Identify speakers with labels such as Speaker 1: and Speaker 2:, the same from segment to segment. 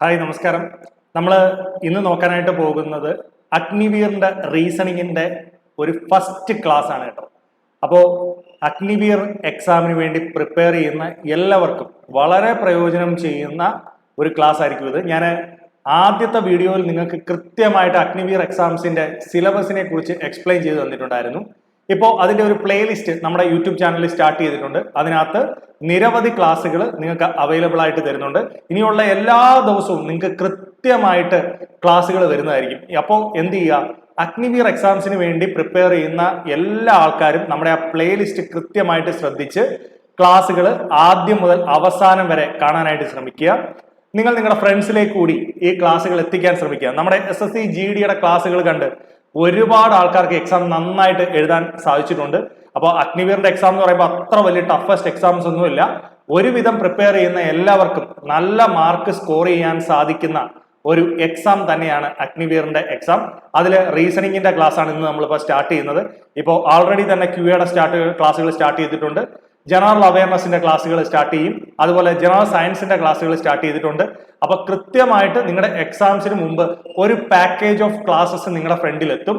Speaker 1: Hi നമസ്കാരം. നമ്മൾ ഇന്ന് നോക്കാനായിട്ട് പോകുന്നത് അഗ്നിവീറിന്റെ റീസണിങ്ങിന്റെ ഒരു ഫസ്റ്റ് ക്ലാസ് ആണ് കേട്ടോ. അപ്പോൾ അഗ്നിവീർ എക്സാമിന് വേണ്ടി പ്രിപ്പയർ ചെയ്യുന്ന എല്ലാവർക്കും വളരെ പ്രയോജനം ചെയ്യുന്ന ഒരു ക്ലാസ് ആയിരിക്കും ഇത്. ഞാൻ ആദ്യത്തെ വീഡിയോയിൽ നിങ്ങൾക്ക് കൃത്യമായിട്ട് അഗ്നിവീർ എക്സാംസിന്റെ സിലബസിനെ കുറിച്ച് എക്സ്പ്ലെയിൻ ചെയ്ത് തന്നിട്ടുണ്ടായിരുന്നു. ഇപ്പോൾ അതിന്റെ ഒരു പ്ലേലിസ്റ്റ് നമ്മുടെ യൂട്യൂബ് ചാനലിൽ സ്റ്റാർട്ട് ചെയ്തിട്ടുണ്ട്. അതിനകത്ത് നിരവധി ക്ലാസ്സുകൾ നിങ്ങൾക്ക് അവൈലബിൾ ആയിട്ട് തരുന്നുണ്ട്. ഇനിയുള്ള എല്ലാ ദിവസവും നിങ്ങൾക്ക് കൃത്യമായിട്ട് ക്ലാസ്സുകൾ വരുന്നതായിരിക്കും. അപ്പോൾ എന്ത് ചെയ്യുക, അഗ്നിവീർ എക്സാംസിന് വേണ്ടി പ്രിപ്പയർ ചെയ്യുന്ന എല്ലാ ആൾക്കാരും നമ്മുടെ ആ പ്ലേലിസ്റ്റ് കൃത്യമായിട്ട് ശ്രദ്ധിച്ച് ക്ലാസ്സുകൾ ആദ്യം മുതൽ അവസാനം വരെ കാണാനായിട്ട് ശ്രമിക്കുക. നിങ്ങൾ നിങ്ങളുടെ ഫ്രണ്ട്സിലേക്ക് കൂടി ഈ ക്ലാസ്സുകൾ എത്തിക്കാൻ ശ്രമിക്കുക. നമ്മുടെ SSC GDയുടെ ക്ലാസ്സുകൾ കണ്ട് ഒരുപാട് ആൾക്കാർക്ക് എക്സാം നന്നായിട്ട് എഴുതാൻ സാധിച്ചിട്ടുണ്ട്. അപ്പോൾ അഗ്നിവീറിന്റെ എക്സാം എന്ന് പറയുമ്പോൾ അത്ര വലിയ ടഫസ്റ്റ് എക്സാംസ് ഒന്നുമില്ല. ഒരുവിധം പ്രിപ്പയർ ചെയ്യുന്ന എല്ലാവർക്കും നല്ല മാർക്ക് സ്കോർ ചെയ്യാൻ സാധിക്കുന്ന ഒരു എക്സാം തന്നെയാണ് അഗ്നിവീറിന്റെ എക്സാം. അതിൽ റീസണിങ്ങിന്റെ ക്ലാസ് ആണ് ഇന്ന് നമ്മളിപ്പോൾ സ്റ്റാർട്ട് ചെയ്യുന്നത്. ഇപ്പോൾ ഓൾറെഡി തന്നെ QAയുടെ ക്ലാസ്സുകൾ സ്റ്റാർട്ട് ചെയ്തിട്ടുണ്ട്. ജനറൽ അവയർനെസിന്റെ ക്ലാസ്സുകൾ സ്റ്റാർട്ട് ചെയ്യും. അതുപോലെ ജനറൽ സയൻസിന്റെ ക്ലാസ്സുകൾ സ്റ്റാർട്ട് ചെയ്തിട്ടുണ്ട്. അപ്പൊ കൃത്യമായിട്ട് നിങ്ങളുടെ എക്സാംസിന് മുമ്പ് ഒരു പാക്കേജ് ഓഫ് ക്ലാസ്സസ് നിങ്ങളുടെ ഫ്രണ്ടിൽ എത്തും.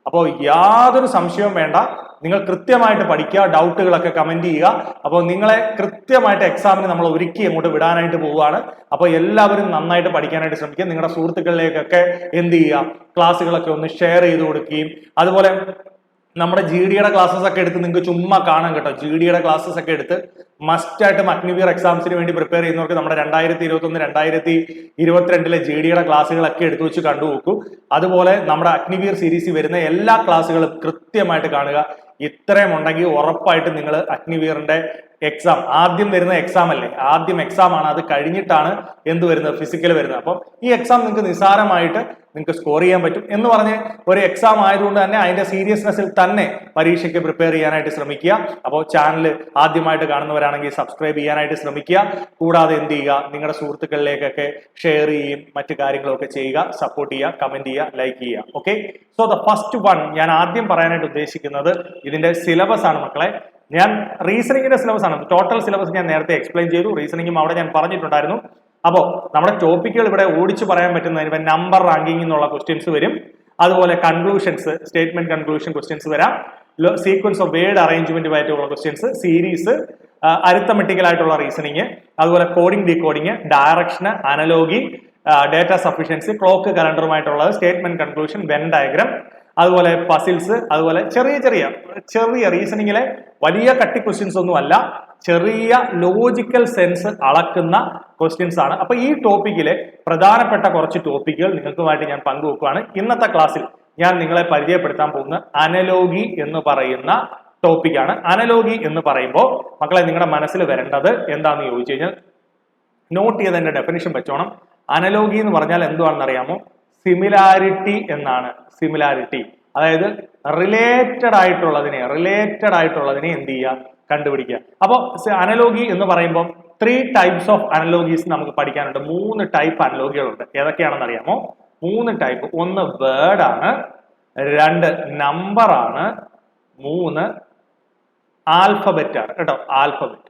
Speaker 1: അപ്പോൾ യാതൊരു സംശയവും വേണ്ട, നിങ്ങൾ കൃത്യമായിട്ട് പഠിക്കുക, ഡൗട്ടുകളൊക്കെ കമന്റ് ചെയ്യുക. അപ്പോൾ നിങ്ങളെ കൃത്യമായിട്ട് എക്സാമിന് നമ്മൾ ഒരുക്കി അങ്ങോട്ട് വിടാനായിട്ട് പോവുകയാണ്. അപ്പോൾ എല്ലാവരും നന്നായിട്ട് പഠിക്കാനായിട്ട് ശ്രമിക്കുക. നിങ്ങളുടെ സുഹൃത്തുക്കളിലേക്കൊക്കെ എന്ത് ചെയ്യുക, ക്ലാസ്സുകളൊക്കെ ഒന്ന് ഷെയർ ചെയ്ത് കൊടുക്കുകയും അതുപോലെ നമ്മുടെ GDയുടെ ക്ലാസ്സസ് ഒക്കെ എടുത്ത് നിങ്ങൾക്ക് ചുമ്മാ കാണാം കേട്ടോ. GDയുടെ ക്ലാസ്സസ് ഒക്കെ എടുത്ത് മസ്റ്റായിട്ടും അഗ്നിവീർ എക്സാംസിന് വേണ്ടി പ്രിപ്പയർ ചെയ്യുന്നവർക്ക് നമ്മുടെ 2021-2022 GDയുടെ ക്ലാസ്സുകളൊക്കെ എടുത്തു വെച്ച് കണ്ടുനോക്കൂ. അതുപോലെ നമ്മുടെ അഗ്നിവീർ സീരീസിൽ വരുന്ന എല്ലാ ക്ലാസ്സുകളും കൃത്യമായിട്ട് കാണുക. ഇത്രയും ഉണ്ടെങ്കിൽ ഉറപ്പായിട്ടും നിങ്ങൾ അഗ്നിവീറിന്റെ എക്സാം, ആദ്യം വരുന്ന എക്സാം അല്ലേ, ആദ്യം എക്സാം ആണ്, അത് കഴിഞ്ഞിട്ടാണ് എന്ത് വരുന്നത്, ഫിസിക്കൽ വരുന്നത്. അപ്പം ഈ എക്സാം നിങ്ങൾക്ക് നിസ്സാരമായിട്ട് നിങ്ങൾക്ക് സ്കോർ ചെയ്യാൻ പറ്റും എന്ന് പറഞ്ഞ് ഒരു എക്സാം ആയതുകൊണ്ട് തന്നെ അതിന്റെ സീരിയസ്നെസ്സിൽ തന്നെ പരീക്ഷയ്ക്ക് പ്രിപ്പയർ ചെയ്യാനായിട്ട് ശ്രമിക്കുക. അപ്പോൾ ചാനൽ ആദ്യമായിട്ട് കാണുന്നവരാണെങ്കിൽ സബ്സ്ക്രൈബ് ചെയ്യാനായിട്ട് ശ്രമിക്കുക. കൂടാതെ എന്ത് ചെയ്യുക, നിങ്ങളുടെ സുഹൃത്തുക്കളിലേക്കൊക്കെ ഷെയർ ചെയ്യും മറ്റു കാര്യങ്ങളൊക്കെ ചെയ്യുക, സപ്പോർട്ട് ചെയ്യുക, കമന്റ് ചെയ്യുക, ലൈക്ക് ചെയ്യുക. Okay, so the first one ഞാൻ ആദ്യം പറയാനായിട്ട് ഉദ്ദേശിക്കുന്നത് ഇതിന്റെ സിലബസ് ആണ് മക്കളെ. ഞാൻ റീസണിങ്ങിന്റെ സിലബസ് ആണ്, ടോട്ടൽ സിലബസ് ഞാൻ നേരത്തെ എക്സ്പ്ലെയിൻ ചെയ്തു. റീസണിങ്ങും അവിടെ ഞാൻ പറഞ്ഞിട്ടുണ്ടായിരുന്നു. അപ്പോൾ നമ്മുടെ ടോപ്പിക്കുകൾ ഇവിടെ ഓടിച്ചു പറയാൻ പറ്റുന്നതിന് നമ്പർ റാങ്കിങ് എന്നുള്ള ക്വസ്റ്റ്യൻസ് വരും. അതുപോലെ കൺക്ലൂഷൻസ്, സ്റ്റേറ്റ്മെന്റ് കൺക്ലൂഷൻ ക്വസ്റ്റ്യൻസ് വരാം. സീക്വൻസ് ഓഫ് വേർഡ് അറേഞ്ച്മെന്റുമായിട്ടുള്ള ക്വസ്റ്റ്യൻസ്, സീരീസ്, അരിത്തമെറ്റിക്കൽ ആയിട്ടുള്ള റീസണിങ്, അതുപോലെ കോഡിംഗ് ഡീകോഡിങ്, ഡയറക്ഷന്, അനലോഗി, ഡേറ്റ സഫിഷ്യൻസി, ക്ലോക്ക് കലണ്ടറുമായിട്ടുള്ളത്, സ്റ്റേറ്റ്മെന്റ് കൺക്ലൂഷൻ, വെൻ ഡയഗ്രം, അതുപോലെ പസിൽസ്, അതുപോലെ ചെറിയ റീസണിങ്ങിലെ വലിയ കട്ടി ക്വസ്റ്റ്യൻസ് ഒന്നും അല്ല, ചെറിയ ലോജിക്കൽ സെൻസ് അളക്കുന്ന ക്വസ്റ്റ്യൻസ് ആണ്. അപ്പൊ ഈ ടോപ്പിക്കിലെ പ്രധാനപ്പെട്ട കുറച്ച് ടോപ്പിക്കുകൾ നിങ്ങൾക്കുമായിട്ട് ഞാൻ പങ്കുവെക്കുകയാണ്. ഇന്നത്തെ ക്ലാസ്സിൽ ഞാൻ നിങ്ങളെ പരിചയപ്പെടുത്താൻ പോകുന്ന അനലോഗി എന്ന് പറയുന്ന ടോപ്പിക്കാണ്. അനലോഗി എന്ന് പറയുമ്പോൾ മക്കളെ നിങ്ങളുടെ മനസ്സിൽ വരേണ്ടത് എന്താണെന്ന് ചോദിച്ചു കഴിഞ്ഞാൽ, നോട്ട് ചെയ്തതിന്റെ ഡെഫിനിഷൻ വെച്ചോണം. അനലോഗി എന്ന് പറഞ്ഞാൽ എന്തുവാണെന്ന് അറിയാമോ? സിമിലാരിറ്റി എന്നാണ്. സിമിലാരിറ്റി അതായത് റിലേറ്റഡ് ആയിട്ടുള്ളതിനെ എന്ത് ചെയ്യുക, കണ്ടുപിടിക്കുക. അപ്പോൾ അനലോഗി എന്ന് പറയുമ്പോൾ 3 ടൈപ്സ് ഓഫ് അനലോഗീസ് നമുക്ക് പഠിക്കാനുണ്ട്. 3 ടൈപ്പ് അനലോഗികളുണ്ട്. ഏതൊക്കെയാണെന്ന് അറിയാമോ? 3 ടൈപ്പ്. 1 വേർഡ് ആണ്, 2 നമ്പർ ആണ്, 3 ആൽഫബറ്റ് ആണ് കേട്ടോ. ആൽഫബറ്റ്.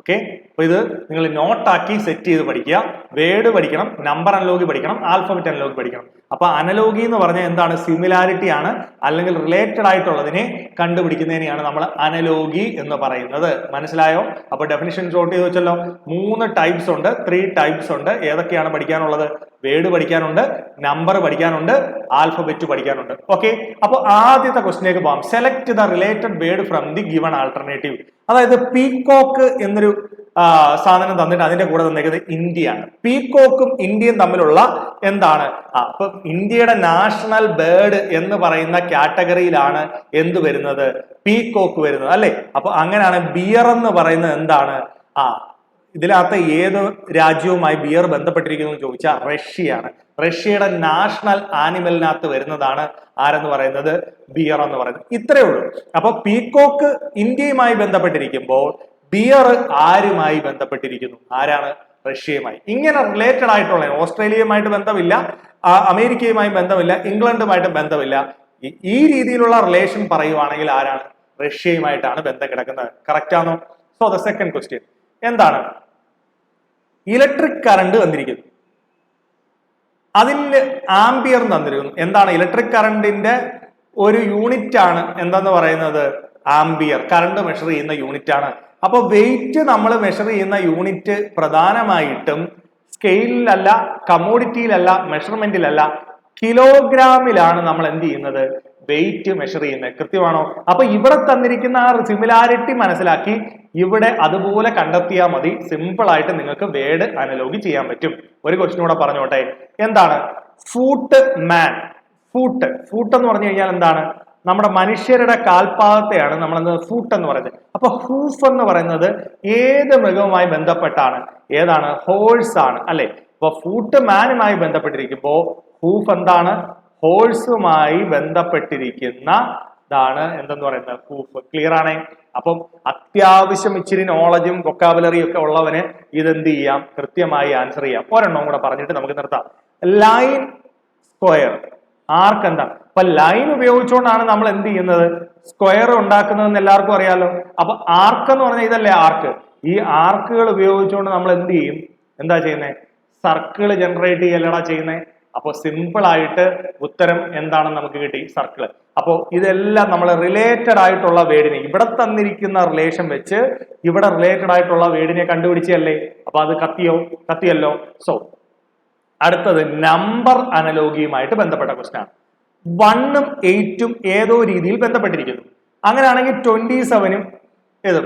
Speaker 1: ഓക്കെ, അപ്പൊ ഇത് നിങ്ങൾ നോട്ടാക്കി സെറ്റ് ചെയ്ത് പഠിക്കുക. വേർഡ് പഠിക്കണം, നമ്പർ അനലോഗി പഠിക്കണം, ആൽഫബറ്റ് അനലോഗി പഠിക്കണം. അപ്പൊ അനലോഗി എന്ന് പറഞ്ഞാൽ എന്താണ്? സിമിലാരിറ്റി ആണ്, അല്ലെങ്കിൽ റിലേറ്റഡ് ആയിട്ടുള്ളതിനെ കണ്ടുപിടിക്കുന്നതിനെയാണ് നമ്മൾ അനലോഗി എന്ന് പറയുന്നത്. മനസ്സിലായോ? അപ്പൊ ഡെഫിനിഷൻ നോട്ട് ചെയ്ത് വെച്ചല്ലോ. 3 ടൈപ്സ് ഉണ്ട്, 3 ടൈപ്സ് ഉണ്ട്. ഏതൊക്കെയാണ് പഠിക്കാനുള്ളത്? വേർഡ് പഠിക്കാനുണ്ട്, നമ്പർ പഠിക്കാനുണ്ട്, ആൽഫബറ്റ് പഠിക്കാനുണ്ട്. ഓക്കെ, അപ്പൊ ആദ്യത്തെ ക്വസ്റ്റിലേക്ക് പോകാം. Select the related word from the given alternative. അതായത് പീകോക്ക് എന്നൊരു സാധനം തന്നിട്ട് അതിന്റെ കൂടെ തന്നേക്കുന്നത് ഇന്ത്യയാണ്. പീകോക്കും ഇന്ത്യയും തമ്മിലുള്ള എന്താണ്? അപ്പൊ ഇന്ത്യയുടെ നാഷണൽ ബേർഡ് എന്ന് പറയുന്ന കാറ്റഗറിയിലാണ് എന്ത് വരുന്നത്? പീകോക്ക് വരുന്നത് അല്ലെ. അപ്പൊ അങ്ങനെയാണ് ബിയർ എന്ന് പറയുന്നത് എന്താണ്? ഇതിനകത്ത് ഏത് രാജ്യവുമായി ബിയർ ബന്ധപ്പെട്ടിരിക്കുന്നു എന്ന് ചോദിച്ചാൽ റഷ്യയാണ്. റഷ്യയുടെ നാഷണൽ ആനിമലിനകത്ത് വരുന്നതാണ് ആരെന്ന് പറയുന്നത്? ബിയർ എന്ന് പറയുന്നത്. ഇത്രയേ ഉള്ളൂ. അപ്പൊ പീകോക്ക് ഇന്ത്യയുമായി ബന്ധപ്പെട്ടിരിക്കുമ്പോൾ ബിയർ ആരുമായി ബന്ധപ്പെട്ടിരിക്കുന്നു? ആരാണ്? റഷ്യയുമായി. ഇങ്ങനെ റിലേറ്റഡ് ആയിട്ടുള്ള, ഓസ്ട്രേലിയയുമായിട്ട് ബന്ധമില്ല, അമേരിക്കയുമായി ബന്ധമില്ല, ഇംഗ്ലണ്ടുമായിട്ട് ബന്ധമില്ല. ഈ രീതിയിലുള്ള റിലേഷൻ പറയുവാണെങ്കിൽ ആരാണ്? റഷ്യയുമായിട്ടാണ് ബന്ധം കിടക്കുന്നത്. കറക്റ്റ് ആണോ? സോ ദ സെക്കൻഡ് ക്വസ്റ്റ്യൻ എന്താണ്? ഇലക്ട്രിക് കറണ്ട് തന്നിരിക്കുന്നു, അതിൽ ആംപിയർ തന്നിരിക്കുന്നു. എന്താണ് ഇലക്ട്രിക് കറണ്ടിന്റെ ഒരു യൂണിറ്റ് ആണ് എന്താന്ന് പറയുന്നത്? ആംപിയർ. കറണ്ട് മെഷർ ചെയ്യുന്ന യൂണിറ്റ് ആണ്. അപ്പൊ വെയിറ്റ് നമ്മൾ മെഷർ ചെയ്യുന്ന യൂണിറ്റ് പ്രധാനമായിട്ടും സ്കെയിലിലല്ല, കമ്മോഡിറ്റിയിലല്ല, മെഷർമെന്റിലല്ല, കിലോഗ്രാമിലാണ് നമ്മൾ എന്ത് ചെയ്യുന്നത്? വെയിറ്റ് മെഷർ ചെയ്യുന്നത്. കൃത്യമാണോ? അപ്പൊ ഇവിടെ തന്നിരിക്കുന്ന ആ സിമിലാരിറ്റി മനസ്സിലാക്കി ഇവിടെ അതുപോലെ കണ്ടെത്തിയാൽ മതി. സിമ്പിൾ ആയിട്ട് നിങ്ങൾക്ക് വേർഡ് അനലോഗി ചെയ്യാൻ പറ്റും. ഒരു ക്വസ്റ്റ്യൻ കൂടെ പറഞ്ഞോട്ടെ. എന്താണ് ഫൂട്ട് മാൻ? ഫൂട്ട് എന്ന് പറഞ്ഞു കഴിഞ്ഞാൽ എന്താണ്? നമ്മുടെ മനുഷ്യരുടെ കാൽപാദത്തെയാണ് നമ്മൾ ഫൂട്ട് എന്ന് പറയുന്നത്. അപ്പൊ ഹൂഫ് എന്ന് പറയുന്നത് ഏത് മൃഗവുമായി ബന്ധപ്പെട്ടാണ്? ഏതാണ്? ഹോഴ്സ് ആണ്, അല്ലെ? അപ്പൊ ഫൂട്ട് മാനുമായി ബന്ധപ്പെട്ടിരിക്കുമ്പോ ഹൂഫ് എന്താണ്? ഹോഴ്സുമായി ബന്ധപ്പെട്ടിരിക്കുന്നതാണ് എന്തെന്ന് പറയുന്നത്? ഹൂഫ്. ക്ലിയർ ആണേ? അപ്പം അത്യാവശ്യം ഇച്ചിരി നോളജും വൊക്കാബുലറിയും ഒക്കെ ഉള്ളവന് ഇതെന്ത് ചെയ്യാം? കൃത്യമായി ആൻസർ ചെയ്യാം. ഒരെണ്ണം കൂടെ പറഞ്ഞിട്ട് നമുക്ക് നിർത്താം. ലൈൻ, സ്ക്വയർ, ആർക്ക് എന്താണ്? അപ്പൊ ലൈൻ ഉപയോഗിച്ചുകൊണ്ടാണ് നമ്മൾ എന്ത് ചെയ്യുന്നത്? സ്ക്വയർ ഉണ്ടാക്കുന്നതെന്ന് എല്ലാവർക്കും അറിയാലോ. അപ്പൊ ആർക്ക് എന്ന് പറഞ്ഞാൽ ഇതല്ലേ ആർക്ക്? ഈ ആർക്കുകൾ ഉപയോഗിച്ചുകൊണ്ട് നമ്മൾ എന്ത് ചെയ്യും? എന്താ ചെയ്യുന്നത്? സർക്കിൾ ജനറേറ്റ് ചെയ്യലടാ ചെയ്യുന്നത്. അപ്പൊ സിമ്പിൾ ആയിട്ട് ഉത്തരം എന്താണെന്ന് നമുക്ക് കിട്ടി? സർക്കിൾ. അപ്പോ ഇതെല്ലാം നമ്മൾ റിലേറ്റഡ് ആയിട്ടുള്ള വേർഡിനെ, ഇവിടെ തന്നിരിക്കുന്ന റിലേഷൻ വെച്ച് ഇവിടെ റിലേറ്റഡ് ആയിട്ടുള്ള വേർഡിനെ കണ്ടുപിടിച്ചല്ലേ? അപ്പൊ അത് കത്തിയല്ലോ. സോ അടുത്തത് നമ്പർ അനലോഗിയുമായിട്ട് ബന്ധപ്പെട്ട ക്വസ്റ്റ്യൻ ആണ്. 1ഉം 8ഉം ഏതോ രീതിയിൽ ബന്ധപ്പെട്ടിരിക്കുന്നു. അങ്ങനെയാണെങ്കിൽ 27ഉം ഏതും.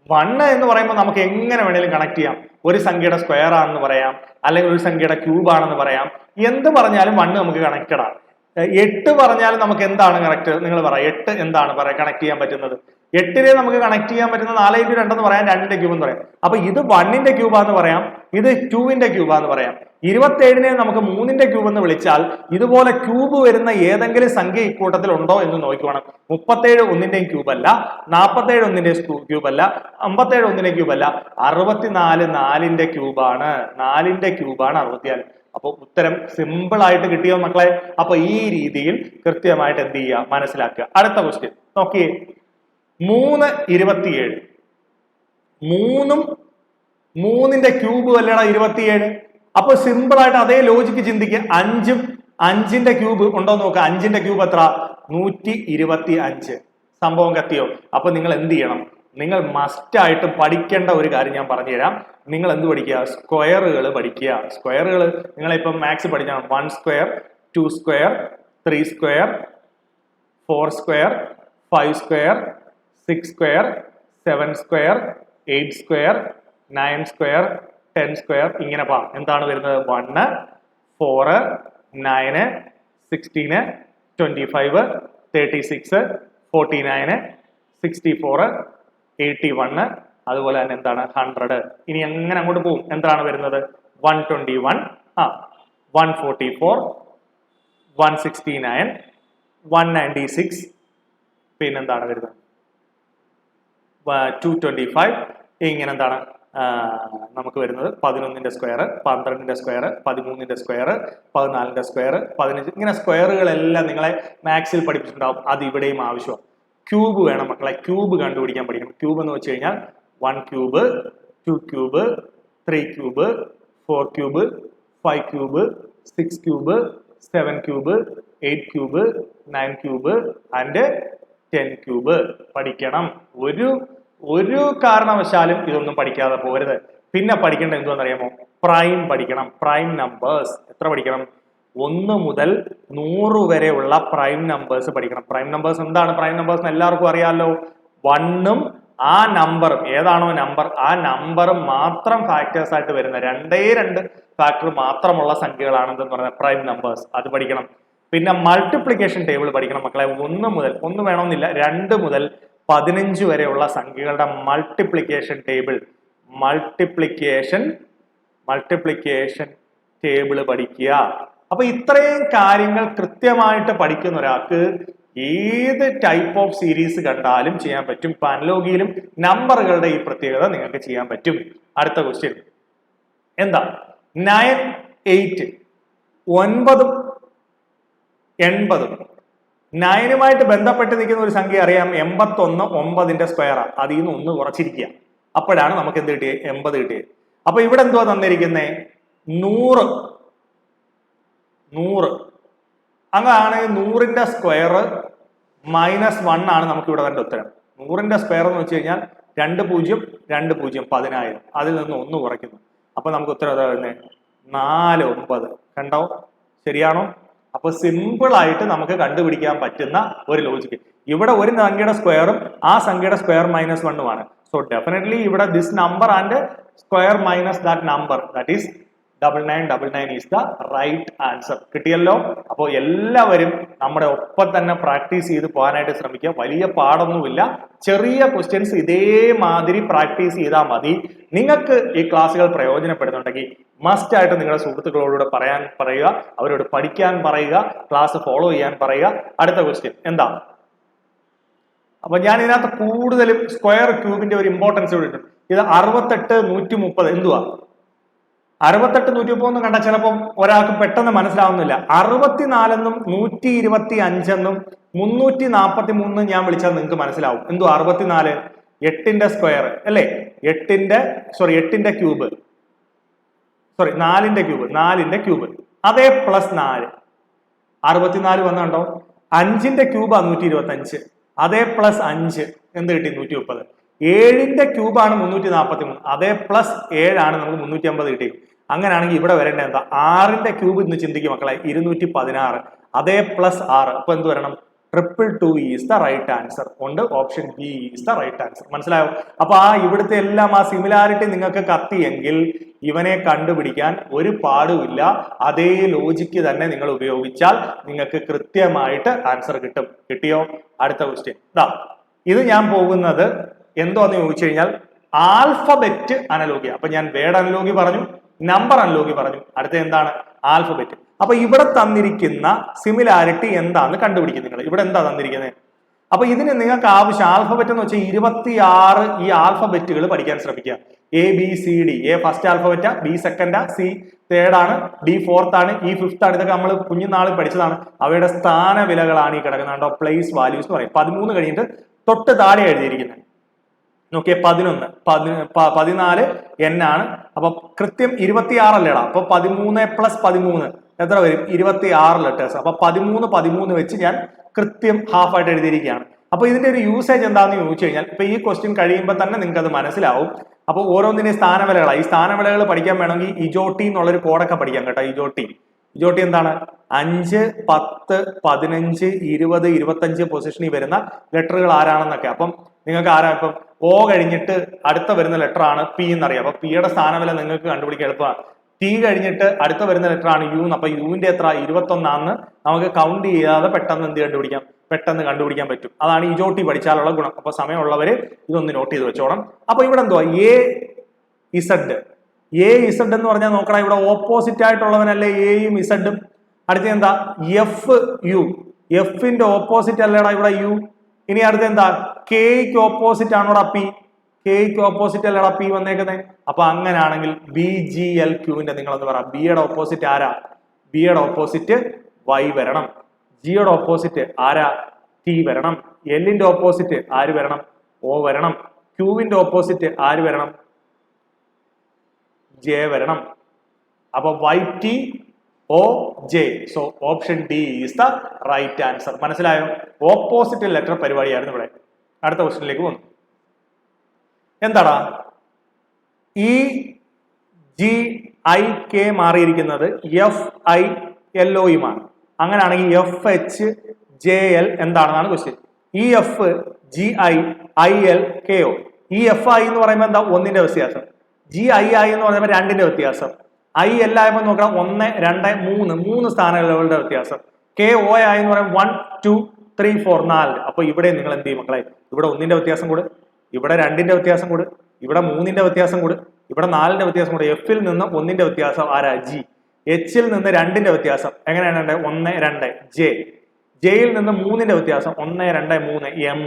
Speaker 1: 1 എന്ന് പറയുമ്പോൾ നമുക്ക് എങ്ങനെ വേണേലും കണക്ട് ചെയ്യാം. ഒരു സംഖ്യയുടെ സ്ക്വയർ ആണെന്ന് പറയാം, അല്ലെങ്കിൽ ഒരു സംഖ്യയുടെ ക്യൂബ് ആണെന്ന് പറയാം. എന്ത് പറഞ്ഞാലും 1 നമുക്ക് കണക്റ്റഡ് ആണ്. 8 പറഞ്ഞാലും നമുക്ക് എന്താണ് കണക്ട്? നിങ്ങൾ പറ, 8 എന്താണ് കണക്ട് ചെയ്യാൻ പറ്റുന്നത്? 8നെ നമുക്ക് കണക്ട് ചെയ്യാൻ പറ്റുന്ന 4x2 എന്ന് പറയാം, 2ന്റെ ക്യൂബ് എന്ന് പറയാം. അപ്പൊ ഇത് 1ന്റെ ക്യൂബാന്ന് പറയാം, ഇത് 2ന്റെ ക്യൂബാന്ന് പറയാം. 27നെ നമുക്ക് 3ന്റെ ക്യൂബ് എന്ന് വിളിച്ചാൽ ഇതുപോലെ ക്യൂബ് വരുന്ന ഏതെങ്കിലും സംഖ്യ ഇക്കൂട്ടത്തിൽ ഉണ്ടോ എന്ന് നോക്കിക്കോണം. 37 ഒന്നിന്റെയും ക്യൂബ് അല്ല, 47 ഒന്നിന്റെയും ക്യൂബ് അല്ല, 57 ഒന്നിന്റെ ക്യൂബ് അല്ല, 64 4ന്റെ ക്യൂബാണ്. 4ന്റെ ക്യൂബാണ് 64. അപ്പൊ ഉത്തരം സിമ്പിൾ ആയിട്ട് കിട്ടിയോ മക്കളെ? അപ്പൊ ഈ രീതിയിൽ കൃത്യമായിട്ട് എന്ത് ചെയ്യുക? മനസ്സിലാക്കുക. അടുത്ത ക്വസ്റ്റ്യൻ നോക്കിയേ. 3 27. 3ഉം 3ന്റെ ക്യൂബ് അല്ലേടാ 27. അപ്പൊ സിമ്പിൾ ആയിട്ട് അതേ ലോജിക്ക് ചിന്തിക്കുക. 5ഉം 5ന്റെ ക്യൂബ് ഉണ്ടോ നോക്കുക. 5ന്റെ ക്യൂബ് എത്ര? 125. സംഭവം കത്തിയോ? അപ്പൊ നിങ്ങൾ എന്ത് ചെയ്യണം? നിങ്ങൾ മസ്റ്റ് ആയിട്ട് പഠിക്കേണ്ട ഒരു കാര്യം ഞാൻ പറഞ്ഞുതരാം. നിങ്ങൾ എന്ത് പഠിക്കുക? സ്ക്വയറുകൾ പഠിക്കുക. സ്ക്വയറുകൾ നിങ്ങളിപ്പം മാത്സ് പഠിക്കണം. 1 square, 2 square, 3 square, 4 square, 5 square, 6 square, 7 square, 8 square, 9 square, 10 square, ഇങ്ങനെ പാ. എന്താണ് വരുന്നത്? 1, 4, 9, 16, 25, 36, 49, 64, 81, അതുപോലെ തന്നെ എന്താണ്? 100. ഇനി എങ്ങനെ അങ്ങോട്ട് പോകും? എന്താണ് വരുന്നത്? 121, 144, 169, 196, പിന്നെന്താണ് വരുന്നത്? 225. ഇങ്ങനെ എന്താണ് നമുക്ക് വരുന്നത്? 11ന്റെ സ്ക്വയർ, 12ന്റെ സ്ക്വയർ, 13ന്റെ സ്ക്വയർ, 14ന്റെ സ്ക്വയർ, 15. ഇങ്ങനെ സ്ക്വയറുകളെല്ലാം നിങ്ങളെ മാത്സിൽ പഠിപ്പിച്ചിട്ടുണ്ടാവും. അത് ഇവിടെയും ആവശ്യമാണ്. ക്യൂബ് വേണം മക്കളെ. ക്യൂബ് കണ്ടുപിടിക്കാൻ പഠിക്കണം. ക്യൂബ് എന്ന് വെച്ച് കഴിഞ്ഞാൽ 1 cube, 2 cube, 3 cube, 4 cube, 5 cube, 6 cube, 7 cube, 8 cube, 9 cube and 10 cube പഠിക്കണം. ഒരു കാരണവശാലും ഇതൊന്നും പഠിക്കാതെ പോരുത്. പിന്നെ പഠിക്കേണ്ട എന്തുവാണെന്നറിയാമോ? പ്രൈം പഠിക്കണം. പ്രൈം നമ്പേഴ്സ് എത്ര പഠിക്കണം? 1 മുതൽ 100 വരെയുള്ള പ്രൈം നമ്പേഴ്സ് പഠിക്കണം. പ്രൈം നമ്പേഴ്സ് എന്താണ്? പ്രൈം നമ്പേഴ്സ് എല്ലാവർക്കും അറിയാമല്ലോ. 1ഉം ആ നമ്പറും, ഏതാണോ നമ്പർ ആ നമ്പറും മാത്രം ഫാക്ടേഴ്സ് ആയിട്ട് വരുന്ന 2 ഫാക്ടർ മാത്രമുള്ള സംഖ്യകളാണ് എന്തെന്ന് പറയുന്നത്? Prime numbers. അത് പഠിക്കണം. പിന്നെ മൾട്ടിപ്ലിക്കേഷൻ ടേബിൾ പഠിക്കണം മക്കളെ. 1 വേണമെന്നില്ല, 2 മുതൽ 15 വരെയുള്ള സംഖ്യകളുടെ മൾട്ടിപ്ലിക്കേഷൻ ടേബിൾ പഠിക്കുക. അപ്പൊ ഇത്രയും കാര്യങ്ങൾ കൃത്യമായിട്ട് പഠിക്കുന്ന ഒരാൾക്ക് ഏത് ടൈപ്പ് ഓഫ് സീരീസ് കണ്ടാലും ചെയ്യാൻ പറ്റും. ഇപ്പൊ അനലോഗിയിലും നമ്പറുകളുടെ ഈ പ്രത്യേകത നിങ്ങൾക്ക് ചെയ്യാൻ പറ്റും. അടുത്ത ക്വസ്റ്റ്യൻ എന്താ? 9, 8, 9ഉം 80. 9നുമായിട്ട് ബന്ധപ്പെട്ട് നിൽക്കുന്ന ഒരു സംഖ്യ അറിയാം. 81 9ന്റെ സ്ക്വയറാ. അതിൽ നിന്ന് 1 കുറച്ചിരിക്കുക. അപ്പോഴാണ് നമുക്ക് എന്ത് കിട്ടിയത്? 80 കിട്ടിയത്. അപ്പൊ ഇവിടെ എന്തുവാ തന്നിരിക്കുന്നേ? 100. അങ്ങനെയാണെങ്കിൽ 100ന്റെ സ്ക്വയർ -1 ആണ് നമുക്ക് ഇവിടെ വരേണ്ട ഉത്തരം. 100ന്റെ സ്ക്വയർ എന്ന് വെച്ച് കഴിഞ്ഞാൽ 2 0 2 0 10,000. അതിൽ നിന്ന് 1 കുറയ്ക്കുന്നു. അപ്പൊ നമുക്ക് ഉത്തരം ഏതാ വരുന്നത്? 4 9. കണ്ടോ? ശരിയാണോ? അപ്പൊ സിമ്പിൾ ആയിട്ട് നമുക്ക് കണ്ടുപിടിക്കാൻ പറ്റുന്ന ഒരു ലോജിക്ക്. ഇവിടെ ഒരു സംഖ്യയുടെ സ്ക്വയറും ആ സംഖ്യയുടെ സ്ക്വയർ -1 ആണ്. സോ ഡെഫിനറ്റ്ലി ഇവിടെ this number and square minus that number, that is 9999 is the right answer. കിട്ടിയല്ലോ? അപ്പോൾ എല്ലാവരും നമ്മുടെ ഒപ്പം തന്നെ പ്രാക്ടീസ് ചെയ്ത് പോകാനായിട്ട് ശ്രമിക്കുക. വലിയ പാടൊന്നുമില്ല, ചെറിയ ക്വസ്റ്റ്യൻസ് ഇതേമാതിരി പ്രാക്ടീസ് ചെയ്താൽ മതി. നിങ്ങൾക്ക് ഈ ക്ലാസ്സുകൾ പ്രയോജനപ്പെടുന്നുണ്ടെങ്കിൽ മസ്റ്റ് ആയിട്ട് നിങ്ങളുടെ സുഹൃത്തുക്കളോട് പറയുക, അവരോട് പഠിക്കാൻ പറയുക, ക്ലാസ് ഫോളോ ചെയ്യാൻ പറയുക. അടുത്ത ക്വസ്റ്റ്യൻ എന്താ? അപ്പൊ ഞാൻ ഇതിനകത്ത് കൂടുതലും സ്ക്വയർ ക്യൂബിന്റെ ഒരു ഇമ്പോർട്ടൻസ് കൊടുത്തിട്ടുണ്ട്. ഇത് 68 130 എന്തുവാ? 68 130 കണ്ടാൽ ചിലപ്പം ഒരാൾക്ക് പെട്ടെന്ന് മനസ്സിലാവുന്നില്ല. 64 125 343 ഞാൻ വിളിച്ചാൽ നിങ്ങൾക്ക് മനസ്സിലാവും. എന്തുവാ 64? 8ന്റെ സ്ക്വയർ അല്ലേ? 8ന്റെ ക്യൂബ്, 4ന്റെ ക്യൂബ് അതേ പ്ലസ് 4. 64 വന്നുണ്ടോ? 5ന്റെ ക്യൂബാ 125, അതേ പ്ലസ് 5 എന്ത് കിട്ടി? 130. 7ന്റെ ക്യൂബാണ് 343, അതേ പ്ലസ് 7 ആണ് നമുക്ക് 350 കിട്ടി. അങ്ങനെയാണെങ്കിൽ ഇവിടെ വരേണ്ട എന്താ? 6ന്റെ ക്യൂബ് ഇന്ന് ചിന്തിക്കും മക്കളെ, 216, അതേ പ്ലസ് 6. അപ്പൊ എന്ത് വരണം? 222 ഈസ് ദ റൈറ്റ് ആൻസർ. കൊണ്ട് option B is the right answer. മനസ്സിലായോ? അപ്പൊ ഇവിടുത്തെ എല്ലാം ആ സിമിലാരിറ്റി നിങ്ങൾക്ക് കത്തിയെങ്കിൽ ഇവനെ കണ്ടുപിടിക്കാൻ ഒരു പാടുമില്ല. അതേ ലോജിക്ക് തന്നെ നിങ്ങൾ ഉപയോഗിച്ചാൽ നിങ്ങൾക്ക് കൃത്യമായിട്ട് ആൻസർ കിട്ടും. കിട്ടിയോ? അടുത്ത ക്വസ്റ്റ്യൻ ഇതാ. ഇത് ഞാൻ പോകുന്നത് എന്തോന്ന് ചോദിച്ചു കഴിഞ്ഞാൽ ആൽഫബറ്റ് അനലോഗി. അപ്പൊ ഞാൻ വേർഡ് അനലോഗി പറഞ്ഞു, നമ്പർ അനലോഗി പറഞ്ഞു. അടുത്ത എന്താണ്? ആൽഫബറ്റ്. അപ്പൊ ഇവിടെ തന്നിരിക്കുന്ന സിമിലാരിറ്റി എന്താന്ന് കണ്ടുപിടിക്കും നിങ്ങൾ. ഇവിടെ എന്താ തന്നിരിക്കുന്നത്? അപ്പൊ ഇതിന് നിങ്ങൾക്ക് ആവശ്യം ആൽഫബറ്റ് എന്ന് വെച്ചാൽ 26 ഈ ആൽഫബറ്റുകൾ പഠിക്കാൻ ശ്രമിക്കുക. ABCD. A ഫസ്റ്റ് ആൽഫബറ്റാ, B സെക്കൻഡാ, C തേർഡ് ആണ്, D ഫോർത്ത് ആണ്, E ഫിഫ്ത്ത് ആണ്. ഇതൊക്കെ നമ്മൾ കുഞ്ഞുനാളിൽ പഠിച്ചതാണ്. അവയുടെ സ്ഥാന വിലകളാണ് ഈ കിടക്കുന്നുണ്ടോ, പ്ലേസ് വാല്യൂസ് എന്ന് പറയും. 13 കഴിഞ്ഞിട്ട് തൊട്ട് താഴെ എഴുതിയിരിക്കുന്നത് നോക്കിയേ 11 14 N ആണ്. അപ്പൊ കൃത്യം 26 അല്ലേടാ. അപ്പൊ 13 + 13 എത്ര വരും? 26 ലെറ്റേഴ്സ്. അപ്പൊ 13 വെച്ച് ഞാൻ കൃത്യം ഹാഫ് ആയിട്ട് എഴുതിയിരിക്കുകയാണ്. അപ്പൊ ഇതിന്റെ ഒരു യൂസേജ് എന്താണെന്ന് ചോദിച്ചു കഴിഞ്ഞാൽ ഇപ്പൊ ഈ ക്വസ്റ്റ്യൻ കഴിയുമ്പോൾ തന്നെ നിങ്ങൾക്ക് അത് മനസ്സിലാവും. അപ്പൊ ഓരോന്നിന്റെ സ്ഥാനവിലകളാണ്. ഈ സ്ഥാനവിലകൾ പഠിക്കാൻ വേണമെങ്കിൽ ഇജോട്ടി എന്നുള്ളൊരു കോഡൊക്കെ പഠിക്കാം കേട്ടോ. ഇജോട്ടി എന്താണ്? 5 10 15 20 25 പൊസിഷനിൽ വരുന്ന ലെറ്ററുകൾ ആരാണെന്നൊക്കെ. അപ്പം നിങ്ങൾക്ക് ആരാ? ഇപ്പം O കഴിഞ്ഞിട്ട് അടുത്ത വരുന്ന ലെറ്റർ ആണ് P എന്നറിയാം. അപ്പൊ Pയുടെ സ്ഥാനവില നിങ്ങൾക്ക് കണ്ടുപിടിക്കാൻ എളുപ്പമാണ്. T കഴിഞ്ഞിട്ട് അടുത്ത വരുന്ന ലെറ്റർ ആണ് U. അപ്പൊ യുവിന്റെ എത്ര? 21 ആണെന്ന് നമുക്ക് കൗണ്ട് ചെയ്യാതെ പെട്ടെന്ന് കണ്ടുപിടിക്കാൻ പറ്റും. അതാണ് ഇജോട്ടി പഠിച്ചാലുള്ള ഗുണം. അപ്പൊ സമയമുള്ളവര് ഇതൊന്ന് നോട്ട് ചെയ്ത് വെച്ചോണം. അപ്പൊ ഇവിടെ എന്തുവാ? AZ എന്ന് പറഞ്ഞാൽ നോക്കണം, ഇവിടെ ഓപ്പോസിറ്റ് ആയിട്ടുള്ളവനല്ലേ എയും ഇസഡും. അടുത്ത എന്താ? FU. എഫിന്റെ ഓപ്പോസിറ്റ് അല്ലേടാ ഇവിടെ U. ഇനി അടുത്ത എന്താ? കെയ്ക്ക് ഓപ്പോസിറ്റ് ആണോടാ P. കെയ്ക്ക് ഓപ്പോസിറ്റ് അല്ലേടാ P വന്നേക്കുന്നത്. അപ്പൊ അങ്ങനെയാണെങ്കിൽ BGLQന്റെ നിങ്ങളെന്ന് പറ. ബിയുടെ ഓപ്പോസിറ്റ് ആരാ? ബിയുടെ ഓപ്പോസിറ്റ് Y വരണം. ജിയുടെ ഓപ്പോസിറ്റ് ആരാ? T വരണം. എല്ലിന്റെ ഓപ്പോസിറ്റ് ആര് വരണം? O വരണം. ക്യൂവിന്റെ ഓപ്പോസിറ്റ് ആര് വരണം? J വരണം. അപ്പൊ YTOJ. So option D is the right answer. മനസ്സിലായോ? ഓപ്പോസിറ്റ് ലെറ്റർ പരിപാടിയായിരുന്നു ഇവിടെ. അടുത്ത ക്വസ്റ്റ്യനിലേക്ക് പോകുന്നു. എന്താടാ? EGIK മാറിയിരിക്കുന്നത് FILOയുമാണ്. അങ്ങനെയാണെങ്കിൽ FHJL എന്താണെന്നാണ് ക്വസ്റ്റ്യൻ. EFGIILKO. EFI എന്ന് പറയുമ്പോൾ എന്താ? 1ന്റെ വ്യത്യാസം. GII എന്ന് പറയുമ്പോൾ 2ന്റെ വ്യത്യാസം. IL ആയപ്പോൾ നോക്കണം 1 2 3 സ്ഥാനങ്ങളുടെ വ്യത്യാസം. KO എന്ന് പറയുമ്പോൾ 1 2 3 4 4. അപ്പൊ ഇവിടെ നിങ്ങൾ എന്ത് ചെയ്യും മക്കളെ? ഇവിടെ 1ന്റെ വ്യത്യാസം കൂടെ, ഇവിടെ 2ന്റെ വ്യത്യാസം കൂടെ, ഇവിടെ 3ന്റെ വ്യത്യാസം കൂടെ, ഇവിടെ 4ന്റെ വ്യത്യാസം കൂടെ. Fൽ നിന്ന് 1ന്റെ വ്യത്യാസം ആരാ? G. Hൽ നിന്ന് 2ന്റെ വ്യത്യാസം എങ്ങനെയാണ്? 1 2. Jയിൽ നിന്ന് 3ന്റെ വ്യത്യാസം 1 2 3. M.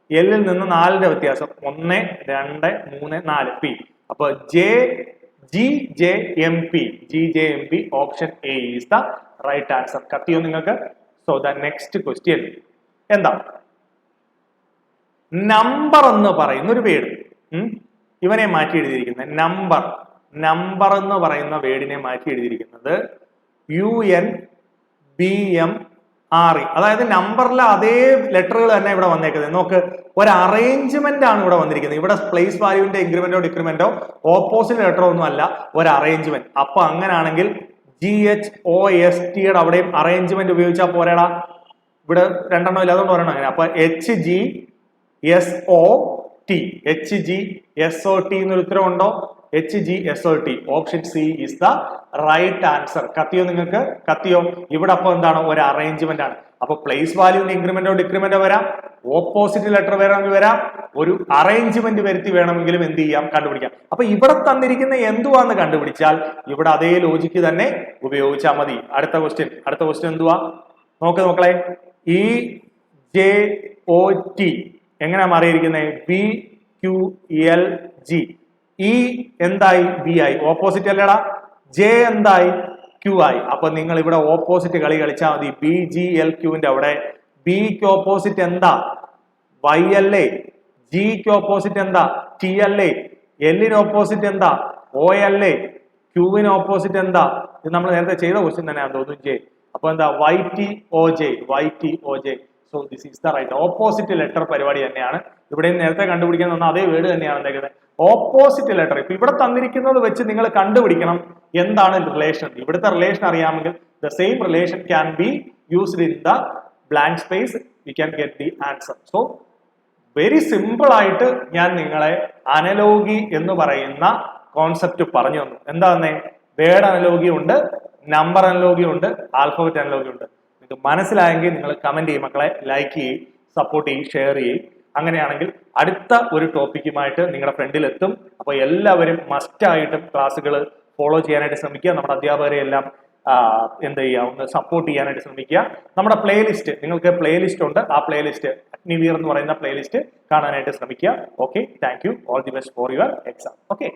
Speaker 1: Lൽ നിന്ന് 4ന്റെ വ്യത്യാസം 1 2 3 4. P. അപ്പൊ GJMP option A is the right answer. കത്തിയോ നിങ്ങൾക്ക്? സോ ദ നെക്സ്റ്റ് ക്വസ്റ്റ്യൻ എന്താ? നമ്പർ എന്ന് പറയുന്ന ഒരു പേര് ഇവനെ മാറ്റി എഴുതിയിരിക്കുന്നത് നമ്പർ എന്ന് പറയുന്ന വേർഡിനെ മാറ്റി എഴുതിയിരിക്കുന്നത് UNBMRE. അതായത് നമ്പറിലെ അതേ ലെറ്ററുകൾ തന്നെ ഇവിടെ വന്നേക്കുന്നത്. നോക്ക്, ഒരു അറേഞ്ച്മെന്റ് ആണ് ഇവിടെ വന്നിരിക്കുന്നത്. ഇവിടെ പ്ലേസ് വാല്യൂവിന്റെ ഇൻക്രിമെന്റോ ഡിക്രിമെന്റോ ഓപ്പോസിറ്റ് ലെറ്ററോ ഒന്നും അല്ല, ഒരു അറേഞ്ച്മെന്റ്. അപ്പൊ അങ്ങനെയാണെങ്കിൽ GHOST യുടെ അവിടെയും അറേഞ്ച്മെന്റ് ഉപയോഗിച്ചാൽ പോരാടാ. ഇവിടെ രണ്ടെണ്ണം ഇല്ല, അതുകൊണ്ട് പറയണം അങ്ങനെ. അപ്പൊ HGSOT എന്നൊരു ഉത്തരം ഉണ്ടോ? HGSOT. Option C is the right answer. കത്തിയോ നിങ്ങൾക്ക്? കത്തിയോ? ഇവിടെ അപ്പൊ എന്താണ്? ഒരു അറേഞ്ച്മെന്റ് ആണ്. അപ്പൊ പ്ലേസ് വാല്യൂവിന്റെ ഇൻക്രിമെന്റോ ഡിക്രിമെന്റോ വരാം, ഓപ്പോസിറ്റ് ലെറ്റർ വേണമെങ്കിൽ വരാം, ഒരു അറേഞ്ച്മെന്റ് വരുത്തി വേണമെങ്കിലും എന്ത് ചെയ്യാം? കണ്ടുപിടിക്കാം. അപ്പൊ ഇവിടെ തന്നിരിക്കുന്ന എന്തുവാന്ന് കണ്ടുപിടിച്ചാൽ ഇവിടെ അതേ ലോജിക്ക് തന്നെ ഉപയോഗിച്ചാൽ മതി. അടുത്ത ക്വസ്റ്റ്യൻ എന്തുവാ? നോക്കളെ, EJOT എങ്ങനെയാ മാറിയിരിക്കുന്നത്? BQLG. E എന്തായി? B ആയി. ഓപ്പോസിറ്റ് അല്ലേടാ. J എന്തായി? Q ആയി. അപ്പൊ നിങ്ങൾ ഇവിടെ ഓപ്പോസിറ്റ് കളി കളിച്ചാൽ മതി. BGLQന്റെ അവിടെ ബിക്ക് ഓപ്പോസിറ്റ് എന്താ? Y അല്ലേ? ജിക്ക് ഓപ്പോസിറ്റ് എന്താ? T അല്ലേ? എല്ലിന് ഓപ്പോസിറ്റ് എന്താ? O അല്ലേ? ക്യൂവിന് ഓപ്പോസിറ്റ് എന്താ? ഇത് നമ്മൾ നേരത്തെ ചെയ്ത ക്വസ്റ്റ്യൻ തന്നെയാണ് തോന്നുന്നു. J. അപ്പൊ എന്താ? YTOJ. So this is the right. Opposite letter പരിപാടി തന്നെയാണ് ഇവിടെ നേരത്തെ കണ്ടുപിടിക്കാൻ തന്ന അതേ വേർഡ് തന്നെയാണ് എന്തെങ്കിലും ഓപ്പോസിറ്റ് ലെറ്റർ. ഇപ്പൊ ഇവിടെ തന്നിരിക്കുന്നത് വെച്ച് നിങ്ങൾ കണ്ടുപിടിക്കണം എന്താണ് റിലേഷൻ. ഇവിടുത്തെ റിലേഷൻ അറിയാമെങ്കിൽ the same relation can be used in the blank space. We can get the answer. So very simple ആയിട്ട് ഞാൻ നിങ്ങളെ അനലോഗി എന്ന് പറയുന്ന കോൺസെപ്റ്റ് പറഞ്ഞു തന്നു. എന്താ തന്നെ? വേർഡ് അനലോഗി ഉണ്ട്, നമ്പർ അനലോഗി ഉണ്ട്, ആൽഫബറ്റ് അനലോഗി ഉണ്ട്. നിങ്ങൾക്ക് മനസ്സിലായെങ്കിൽ നിങ്ങൾ കമന്റ് ചെയ്യും മക്കളെ, ലൈക്ക് ചെയ്യും, സപ്പോർട്ട് ചെയ്യും, ഷെയർ ചെയ്യും. അങ്ങനെയാണെങ്കിൽ അടുത്ത ഒരു ടോപ്പിക്കുമായിട്ട് നിങ്ങളുടെ ഫ്രണ്ടിൽ എത്തും. അപ്പോൾ എല്ലാവരും മസ്റ്റായിട്ടും ക്ലാസ്സുകൾ ഫോളോ ചെയ്യാനായിട്ട് ശ്രമിക്കുക. നമ്മുടെ അധ്യാപകരെ എല്ലാം എന്ത് ചെയ്യുക, ഒന്ന് സപ്പോർട്ട് ചെയ്യാനായിട്ട് ശ്രമിക്കുക. നമ്മുടെ പ്ലേലിസ്റ്റ്, നിങ്ങൾക്ക് പ്ലേലിസ്റ്റ് ഉണ്ട്, ആ പ്ലേലിസ്റ്റ് അഗ്നിവീർ എന്ന് പറയുന്ന പ്ലേലിസ്റ്റ് കാണാനായിട്ട് ശ്രമിക്കുക. Okay, thank you. All the best for your exam. Okay.